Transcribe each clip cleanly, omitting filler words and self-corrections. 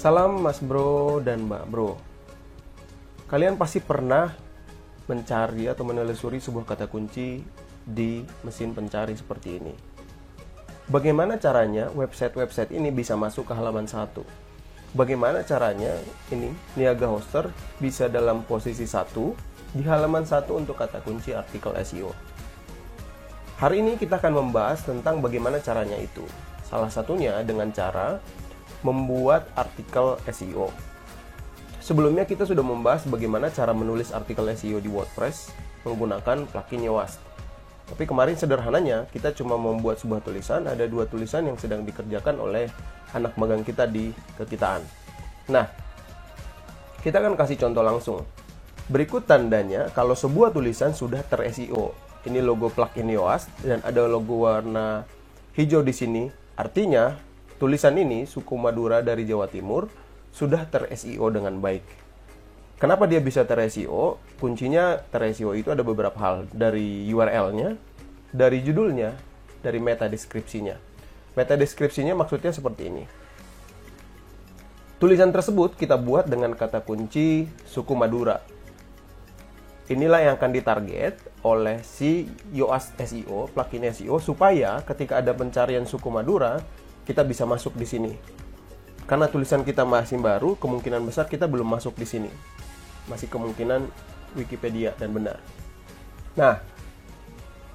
Salam Mas Bro dan Mbak Bro. Kalian pasti pernah mencari atau menelusuri sebuah kata kunci di mesin pencari seperti ini. Bagaimana caranya website-website ini bisa masuk ke halaman 1? Bagaimana caranya ini Niaga Hoster bisa dalam posisi 1 di halaman 1 untuk kata kunci artikel SEO? Hari ini kita akan membahas tentang bagaimana caranya itu. Salah satunya dengan cara membuat artikel SEO. Sebelumnya kita sudah membahas bagaimana cara menulis artikel SEO di WordPress menggunakan plugin Yoast. Tapi kemarin sederhananya kita cuma membuat sebuah tulisan, ada 2 tulisan yang sedang dikerjakan oleh anak magang kita di kekitaan. Nah, kita akan kasih contoh langsung. Berikut tandanya kalau sebuah tulisan sudah ter-SEO. Ini logo plugin Yoast dan ada logo warna hijau di sini. Artinya tulisan ini, suku Madura dari Jawa Timur, sudah ter-SEO dengan baik. Kenapa dia bisa ter-SEO? Kuncinya ter-SEO itu ada beberapa hal. Dari URL-nya, dari judulnya, dari meta deskripsinya. Meta deskripsinya maksudnya seperti ini. Tulisan tersebut kita buat dengan kata kunci suku Madura. Inilah yang akan ditarget oleh si Yoast SEO, plugin SEO, supaya ketika ada pencarian suku Madura, kita bisa masuk di sini. Karena tulisan kita masih baru, kemungkinan besar kita belum masuk di sini. Masih kemungkinan Wikipedia dan benar. Nah,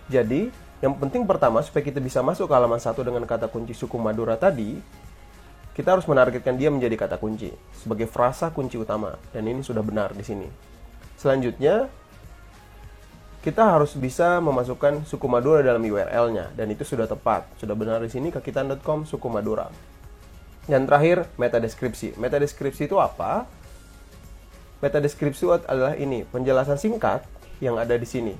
jadi yang penting pertama supaya kita bisa masuk ke halaman 1 dengan kata kunci suku Madura tadi, kita harus menargetkan dia menjadi kata kunci sebagai frasa kunci utama, dan ini sudah benar di sini. Selanjutnya, kita harus bisa memasukkan suku Madura dalam URL-nya, dan itu sudah tepat, sudah benar di sini kekitaan.com suku Madura. Dan terakhir, meta deskripsi. Meta deskripsi itu apa? Meta deskripsi adalah ini, penjelasan singkat yang ada di sini.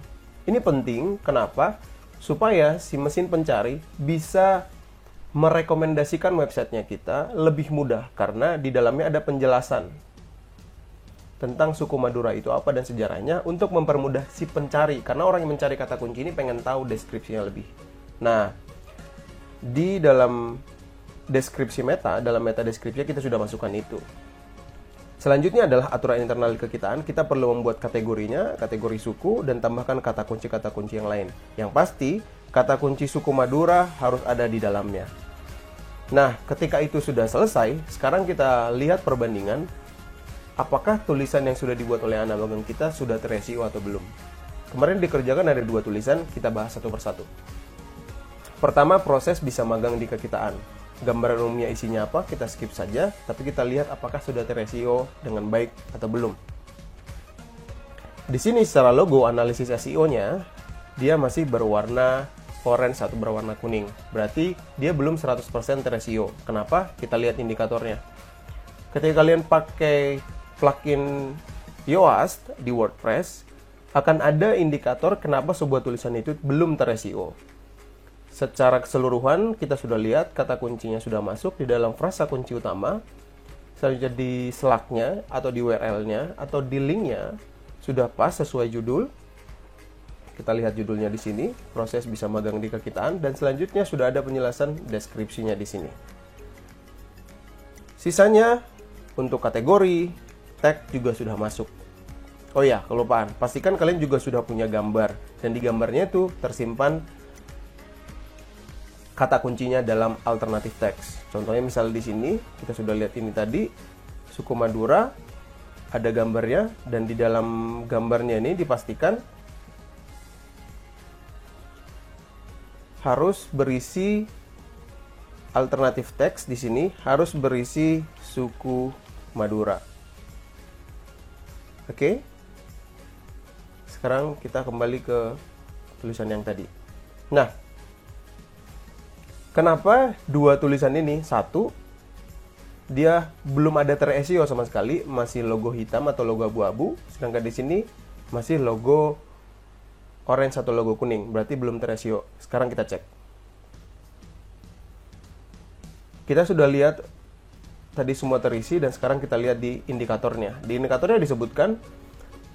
Ini penting, kenapa? Supaya si mesin pencari bisa merekomendasikan websitenya kita lebih mudah, karena di dalamnya ada penjelasan tentang suku Madura itu apa dan sejarahnya untuk mempermudah si pencari, karena orang yang mencari kata kunci ini pengen tahu deskripsinya lebih. Nah, di dalam deskripsi meta, dalam meta deskripsi kita sudah masukkan itu. Selanjutnya adalah aturan internal kekitaan. Kita perlu membuat kategorinya, kategori suku, dan tambahkan kata kunci yang lain. Yang pasti, kata kunci suku Madura harus ada di dalamnya. Nah, ketika itu sudah selesai, sekarang kita lihat perbandingan apakah tulisan yang sudah dibuat oleh anak magang kita sudah ter-SEO atau belum. Kemarin dikerjakan ada 2 tulisan, kita bahas satu persatu. Pertama, proses bisa magang di kekitaan. Gambaran umumnya isinya apa, kita skip saja, tapi kita lihat apakah sudah ter-SEO dengan baik atau belum. Di sini secara logo analisis SEO-nya, dia masih berwarna orange atau berwarna kuning. Berarti dia belum 100% ter-SEO. Kenapa? Kita lihat indikatornya. Ketika kalian pakai plugin Yoast di WordPress, akan ada indikator kenapa sebuah tulisan itu belum ter-SEO. Secara keseluruhan, kita sudah lihat kata kuncinya sudah masuk di dalam frasa kunci utama. Selanjutnya di slug-nya, atau di URL-nya, atau di link-nya, sudah pas sesuai judul. Kita lihat judulnya di sini, proses bisa magang di kekitaan, dan selanjutnya sudah ada penjelasan deskripsinya di sini. Sisanya, untuk kategori, tag juga sudah masuk. Oh ya, kelupaan. Pastikan kalian juga sudah punya gambar. Dan di gambarnya itu tersimpan kata kuncinya dalam alternatif teks. Contohnya misal di sini, kita sudah lihat ini tadi, suku Madura, ada gambarnya. Dan di dalam gambarnya ini dipastikan harus berisi alternatif teks di sini, harus berisi suku Madura. Oke. Sekarang kita kembali ke tulisan yang tadi. Nah, kenapa 2 tulisan ini? 1, dia belum ada ter-SEO sama sekali, masih logo hitam atau logo abu-abu, sedangkan di sini masih logo orange atau logo kuning, berarti belum ter-SEO. Sekarang kita cek. Kita sudah lihat tadi semua terisi, dan sekarang kita lihat di indikatornya. Di indikatornya disebutkan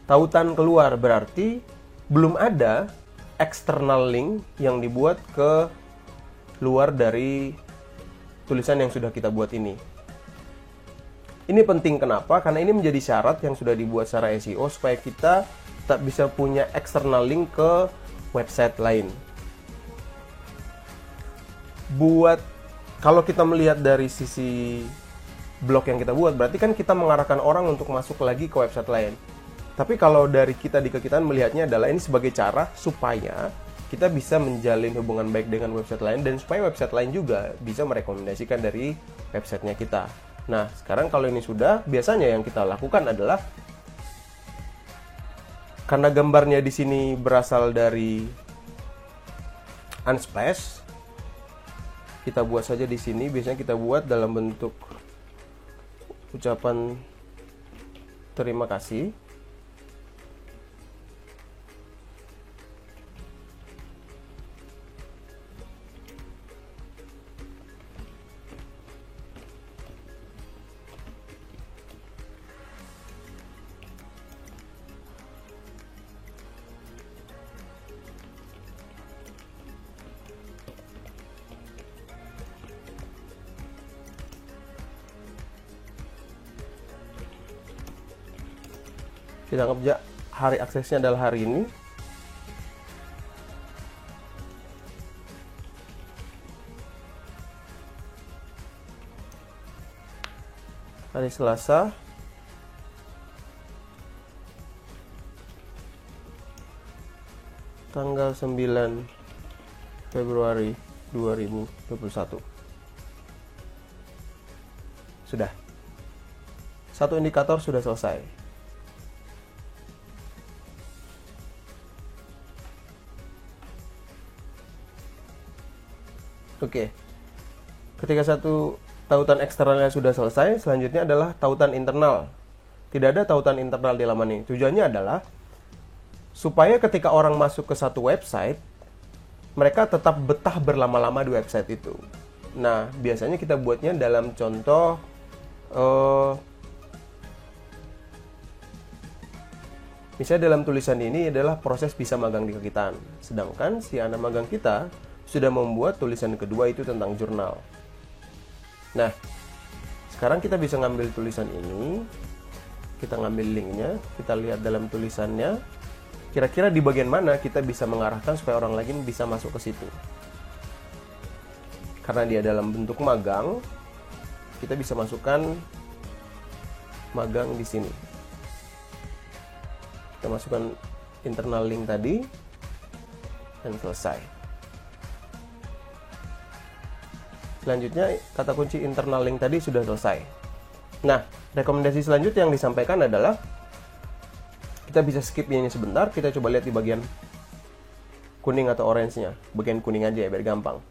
tautan keluar, berarti belum ada external link yang dibuat ke luar dari tulisan yang sudah kita buat ini. Ini penting kenapa? Karena ini menjadi syarat yang sudah dibuat secara SEO supaya kita tak bisa punya external link ke website lain. Kalau kita melihat dari sisi blog yang kita buat, berarti kan kita mengarahkan orang untuk masuk lagi ke website lain. Tapi kalau dari kita di Kekitaan melihatnya adalah ini sebagai cara supaya kita bisa menjalin hubungan baik dengan website lain, dan supaya website lain juga bisa merekomendasikan dari websitenya kita. Nah, sekarang kalau ini sudah, biasanya yang kita lakukan adalah karena gambarnya di sini berasal dari Unsplash, kita buat saja di sini. Biasanya kita buat dalam bentuk ucapan terima kasih. Kita anggap hari aksesnya adalah hari ini. Hari Selasa. Tanggal 9 Februari 2021. Sudah. Satu indikator sudah selesai. Oke, ketika satu tautan eksternalnya sudah selesai, selanjutnya adalah tautan internal. Tidak ada tautan internal di laman ini. Tujuannya adalah supaya ketika orang masuk ke satu website, mereka tetap betah berlama-lama di website itu. Nah, biasanya kita buatnya dalam contoh misalnya dalam tulisan ini adalah proses bisa magang di Kekitaan. Sedangkan si anak magang kita sudah membuat tulisan kedua itu tentang jurnal. Nah, sekarang kita bisa ngambil tulisan ini, kita ngambil linknya, kita lihat dalam tulisannya, kira-kira di bagian mana kita bisa mengarahkan supaya orang lain bisa masuk ke situ. Karena dia dalam bentuk magang, kita bisa masukkan magang di sini. Kita masukkan internal link tadi, dan selesai. Selanjutnya, kata kunci internal link tadi sudah selesai. Nah, rekomendasi selanjutnya yang disampaikan adalah kita bisa skip ini sebentar. Kita coba lihat di bagian kuning atau orange-nya. Bagian kuning aja ya, biar gampang.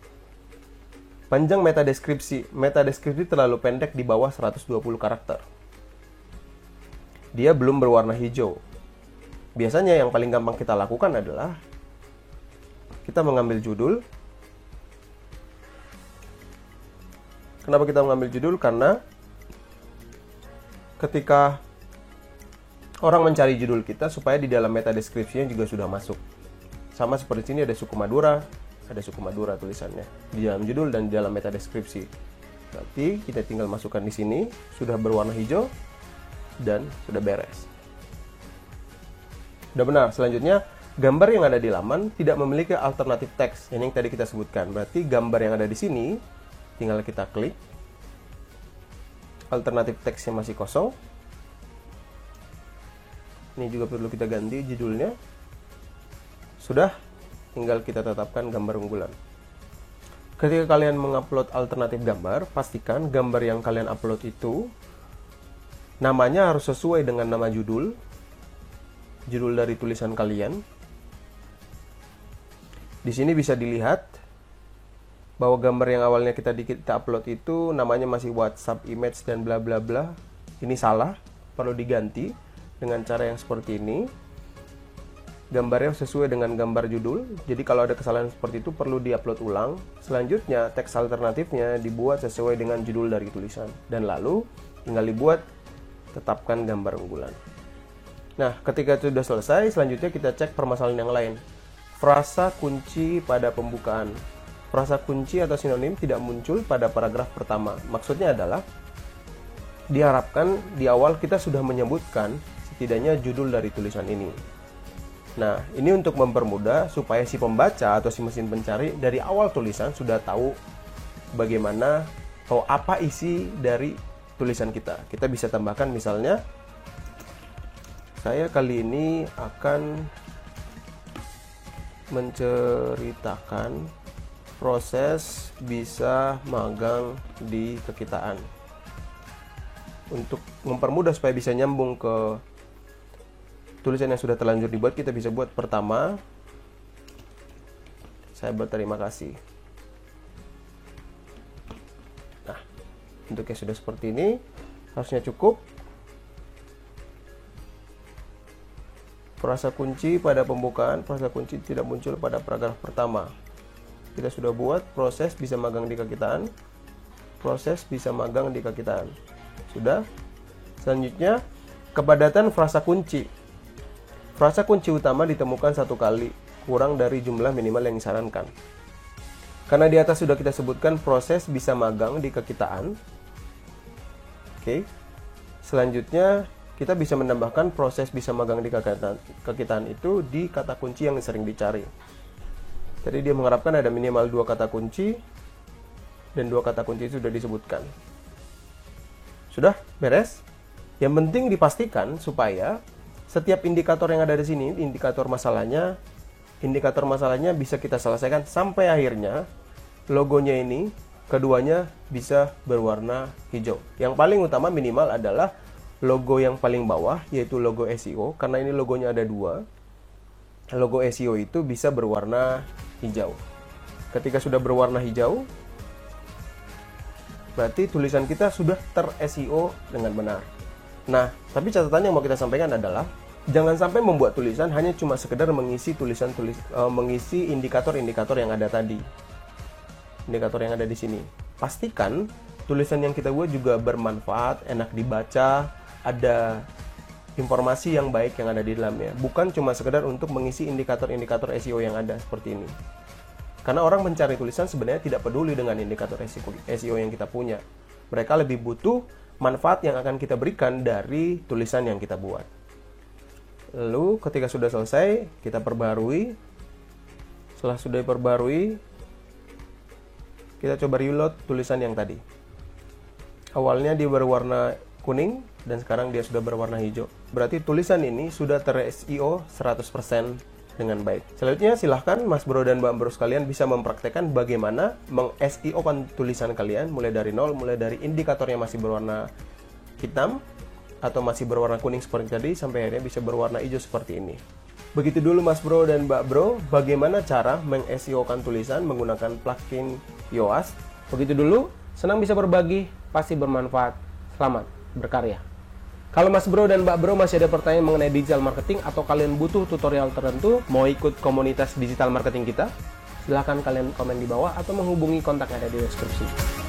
Panjang meta deskripsi. Meta deskripsi terlalu pendek di bawah 120 karakter. Dia belum berwarna hijau. Biasanya yang paling gampang kita lakukan adalah kita mengambil judul. Kenapa kita mengambil judul? Karena ketika orang mencari judul kita, supaya di dalam meta deskripsinya juga sudah masuk. Sama seperti sini ada suku Madura tulisannya di dalam judul dan di dalam meta deskripsi. Berarti kita tinggal masukkan di sini, sudah berwarna hijau dan sudah beres. Sudah benar. Selanjutnya, gambar yang ada di laman tidak memiliki alternatif teks. Ini yang tadi kita sebutkan. Berarti gambar yang ada di sini tinggal kita klik, alternatif teksnya masih kosong. Ini juga perlu kita ganti judulnya. Sudah, tinggal kita tetapkan gambar unggulan. Ketika kalian mengupload alternatif gambar, pastikan gambar yang kalian upload itu namanya harus sesuai dengan nama judul dari tulisan kalian. Di sini bisa dilihat bahwa gambar yang awalnya kita upload itu namanya masih WhatsApp image dan bla bla bla. Ini salah, perlu diganti dengan cara yang seperti ini. Gambarnya sesuai dengan gambar judul. Jadi kalau ada kesalahan seperti itu perlu diupload ulang. Selanjutnya teks alternatifnya dibuat sesuai dengan judul dari tulisan, dan lalu tinggal dibuat tetapkan gambar unggulan. Nah, ketika itu sudah selesai, selanjutnya kita cek permasalahan yang lain. Frasa kunci pada pembukaan. Frasa kunci atau sinonim tidak muncul pada paragraf pertama. Maksudnya adalah diharapkan di awal kita sudah menyebutkan setidaknya judul dari tulisan ini. Nah, ini untuk mempermudah supaya si pembaca atau si mesin pencari dari awal tulisan sudah tahu bagaimana atau apa isi dari tulisan kita. Kita bisa tambahkan misalnya, saya kali ini akan menceritakan proses bisa magang di kekitaan. Untuk mempermudah supaya bisa nyambung ke tulisan yang sudah terlanjur dibuat, kita bisa buat pertama, saya berterima kasih. Nah, bentuknya sudah seperti ini, harusnya cukup. Frasa kunci pada pembukaan, frasa kunci tidak muncul pada paragraf pertama. Kita sudah buat proses bisa magang di kekitaan, proses bisa magang di kekitaan. Sudah. Selanjutnya, kepadatan frasa kunci. Frasa kunci utama ditemukan 1 kali, kurang dari jumlah minimal yang disarankan. Karena di atas sudah kita sebutkan proses bisa magang di kekitaan. Oke. Selanjutnya, kita bisa menambahkan proses bisa magang di kekitaan itu di kata kunci yang sering dicari. Jadi dia mengharapkan ada minimal 2 kata kunci, dan 2 kata kunci itu sudah disebutkan. Sudah beres? Yang penting dipastikan supaya setiap indikator yang ada di sini, indikator masalahnya bisa kita selesaikan sampai akhirnya logonya ini keduanya bisa berwarna hijau. Yang paling utama minimal adalah logo yang paling bawah, yaitu logo SEO, karena ini logonya ada 2. Logo SEO itu bisa berwarna hijau. Ketika sudah berwarna hijau, berarti tulisan kita sudah ter-SEO dengan benar. Nah, tapi catatan yang mau kita sampaikan adalah jangan sampai membuat tulisan hanya cuma sekedar mengisi mengisi indikator-indikator yang ada tadi. Indikator yang ada di sini. Pastikan tulisan yang kita buat juga bermanfaat, enak dibaca, ada informasi yang baik yang ada di dalamnya. Bukan cuma sekedar untuk mengisi indikator-indikator SEO yang ada seperti ini. Karena orang mencari tulisan sebenarnya tidak peduli dengan indikator SEO yang kita punya. Mereka lebih butuh manfaat yang akan kita berikan dari tulisan yang kita buat. Lalu ketika sudah selesai, kita perbarui. Setelah sudah diperbarui, kita coba reload tulisan yang tadi. Awalnya dia berwarna kuning, dan sekarang dia sudah berwarna hijau. Berarti tulisan ini sudah ter-SEO 100% dengan baik. Selanjutnya silahkan Mas Bro dan Mbak Bro sekalian bisa mempraktekkan bagaimana meng-SEO-kan tulisan kalian mulai dari nol, mulai dari indikatornya masih berwarna hitam atau masih berwarna kuning seperti tadi sampai akhirnya bisa berwarna hijau seperti ini. Begitu dulu Mas Bro dan Mbak Bro, bagaimana cara meng-SEO-kan tulisan menggunakan plugin Yoast. Begitu dulu, senang bisa berbagi, pasti bermanfaat. Selamat berkarya. Kalau Mas Bro dan Mbak Bro masih ada pertanyaan mengenai digital marketing atau kalian butuh tutorial tertentu, mau ikut komunitas digital marketing kita, silahkan kalian komen di bawah atau menghubungi kontak yang ada di deskripsi.